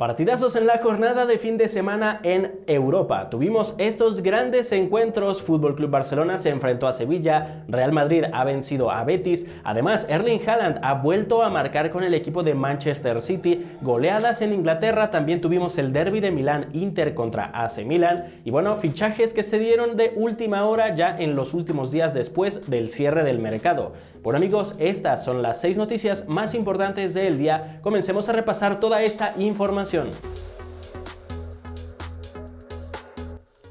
Partidazos en la jornada de fin de semana en Europa. Tuvimos estos grandes encuentros. Fútbol Club Barcelona se enfrentó a Sevilla, Real Madrid ha vencido a Betis. Además, Erling Haaland ha vuelto a marcar con el equipo de Manchester City. Goleadas en Inglaterra, también tuvimos el derbi de Milán, Inter contra AC Milan. Y bueno, fichajes que se dieron de última hora ya en los últimos días después del cierre del mercado. Bueno amigos, estas son las 6 noticias más importantes del día. Comencemos a repasar toda esta información.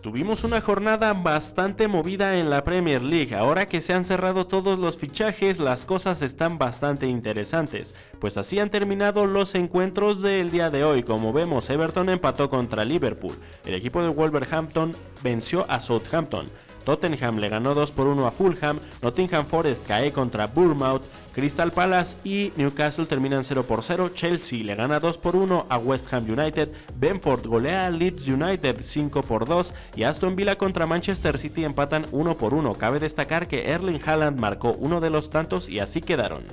Tuvimos una jornada bastante movida en la Premier League. Ahora que se han cerrado todos los fichajes, las cosas están bastante interesantes. Pues así han terminado los encuentros del día de hoy. Como vemos, Everton empató contra Liverpool. El equipo de Wolverhampton venció a Southampton. Tottenham le ganó 2-1 a Fulham, Nottingham Forest cae contra Bournemouth, Crystal Palace y Newcastle terminan 0-0, Chelsea le gana 2-1 a West Ham United, Brentford golea a Leeds United 5-2 y Aston Villa contra Manchester City empatan 1-1. Cabe destacar que Erling Haaland marcó uno de los tantos y así quedaron.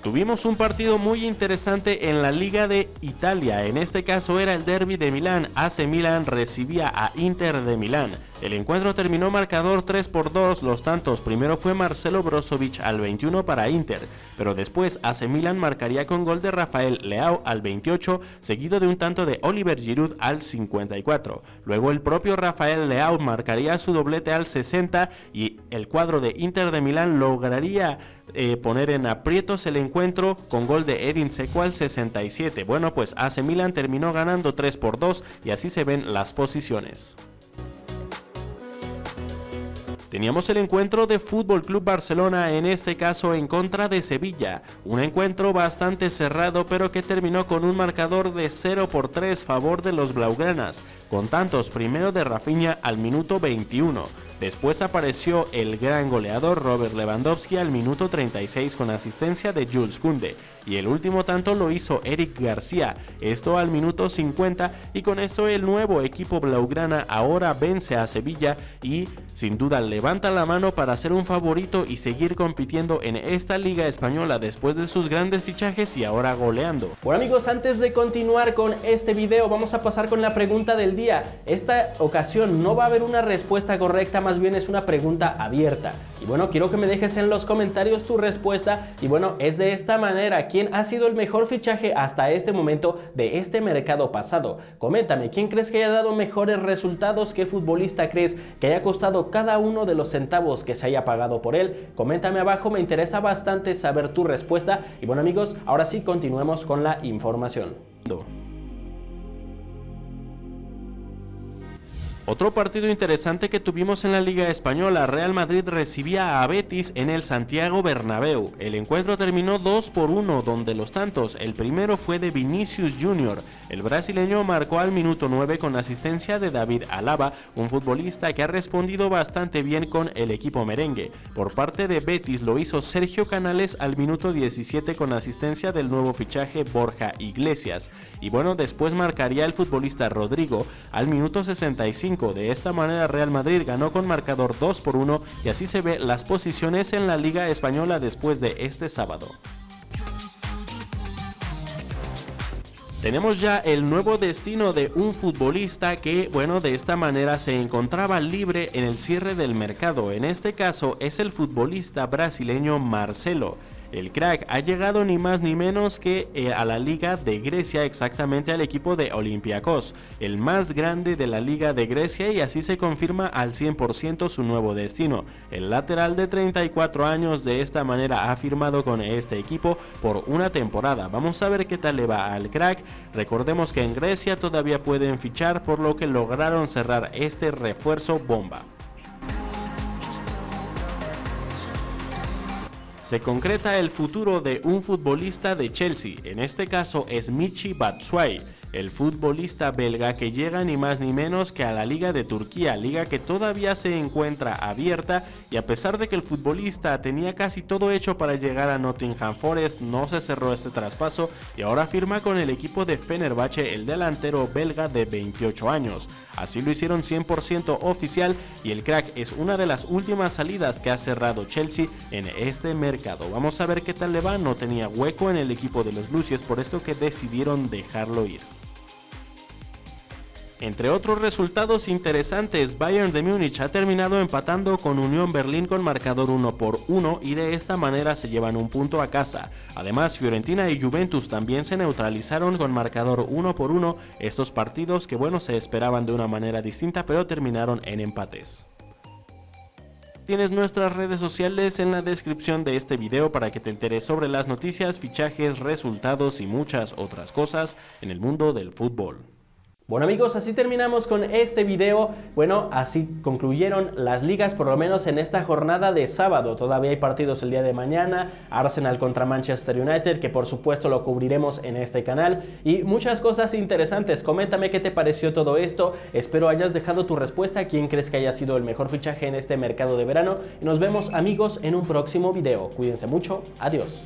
Tuvimos un partido muy interesante en la Liga de Italia, en este caso era el derbi de Milán. AC Milan recibía a Inter de Milán. El encuentro terminó marcador 3-2, los tantos primero fue Marcelo Brozovic al 21 para Inter, pero después AC Milan marcaría con gol de Rafael Leao al 28, seguido de un tanto de Oliver Giroud al 54. Luego el propio Rafael Leao marcaría su doblete al 60 y el cuadro de Inter de Milán lograría poner en aprietos el encuentro con gol de Edin Dzeko al 67. Bueno, pues AC Milan terminó ganando 3-2 y así se ven las posiciones. Teníamos el encuentro de Fútbol Club Barcelona, en este caso en contra de Sevilla, un encuentro bastante cerrado pero que terminó con un marcador de 0-3 favor de los blaugranas, con tantos primero de Rafinha al minuto 21, después apareció el gran goleador Robert Lewandowski al minuto 36 con asistencia de Jules Koundé, y el último tanto lo hizo Eric García, esto al minuto 50, y con esto el nuevo equipo blaugrana ahora vence a Sevilla y sin duda levanta la mano para ser un favorito y seguir compitiendo en esta liga española después de sus grandes fichajes y ahora goleando. Bueno amigos, antes de continuar con este video vamos a pasar con la pregunta del día. Esta ocasión no va a haber una respuesta correcta, más bien es una pregunta abierta. Y bueno, quiero que me dejes en los comentarios tu respuesta. Y bueno, es de esta manera: ¿quién ha sido el mejor fichaje hasta este momento de este mercado pasado? Coméntame, ¿quién crees que haya dado mejores resultados? ¿Qué futbolista crees que haya costado cada uno de los centavos que se haya pagado por él? Coméntame abajo, me interesa bastante saber tu respuesta. Y bueno amigos, ahora sí continuemos con la información. Otro partido interesante que tuvimos en la Liga Española, Real Madrid recibía a Betis en el Santiago Bernabéu. El encuentro terminó 2-1, donde los tantos, el primero fue de Vinicius Junior. El brasileño marcó al minuto 9 con asistencia de David Alaba, un futbolista que ha respondido bastante bien con el equipo merengue. Por parte de Betis lo hizo Sergio Canales al minuto 17 con asistencia del nuevo fichaje Borja Iglesias. Y bueno, después marcaría el futbolista Rodrigo al minuto 65. De esta manera Real Madrid ganó con marcador 2-1 y así se ve las posiciones en la Liga Española después de este sábado. Tenemos ya el nuevo destino de un futbolista que, bueno, de esta manera se encontraba libre en el cierre del mercado. En este caso es el futbolista brasileño Marcelo. El crack ha llegado ni más ni menos que a la Liga de Grecia, exactamente al equipo de Olympiacos, el más grande de la Liga de Grecia, y así se confirma al 100% su nuevo destino. El lateral de 34 años de esta manera ha firmado con este equipo por una temporada. Vamos a ver qué tal le va al crack. Recordemos que en Grecia todavía pueden fichar, por lo que lograron cerrar este refuerzo bomba. Se concreta el futuro de un futbolista de Chelsea, en este caso es Michy Batshuayi. el futbolista belga que llega ni más ni menos que a la Liga de Turquía, liga que todavía se encuentra abierta, y a pesar de que el futbolista tenía casi todo hecho para llegar a Nottingham Forest, no se cerró este traspaso y ahora firma con el equipo de Fenerbahce el delantero belga de 28 años. Así lo hicieron 100% oficial y el crack es una de las últimas salidas que ha cerrado Chelsea en este mercado. Vamos a ver qué tal le va, no tenía hueco en el equipo de los Blues y es por esto que decidieron dejarlo ir. Entre otros resultados interesantes, Bayern de Múnich ha terminado empatando con Unión Berlín con marcador 1-1 y de esta manera se llevan un punto a casa. Además, Fiorentina y Juventus también se neutralizaron con marcador 1-1, estos partidos que bueno se esperaban de una manera distinta pero terminaron en empates. Tienes nuestras redes sociales en la descripción de este video para que te enteres sobre las noticias, fichajes, resultados y muchas otras cosas en el mundo del fútbol. Bueno amigos, así terminamos con este video. Bueno, así concluyeron las ligas, por lo menos en esta jornada de sábado. Todavía hay partidos el día de mañana, Arsenal contra Manchester United, que por supuesto lo cubriremos en este canal, y muchas cosas interesantes. Coméntame qué te pareció todo esto, espero hayas dejado tu respuesta, quién crees que haya sido el mejor fichaje en este mercado de verano, y nos vemos amigos en un próximo video. Cuídense mucho, adiós.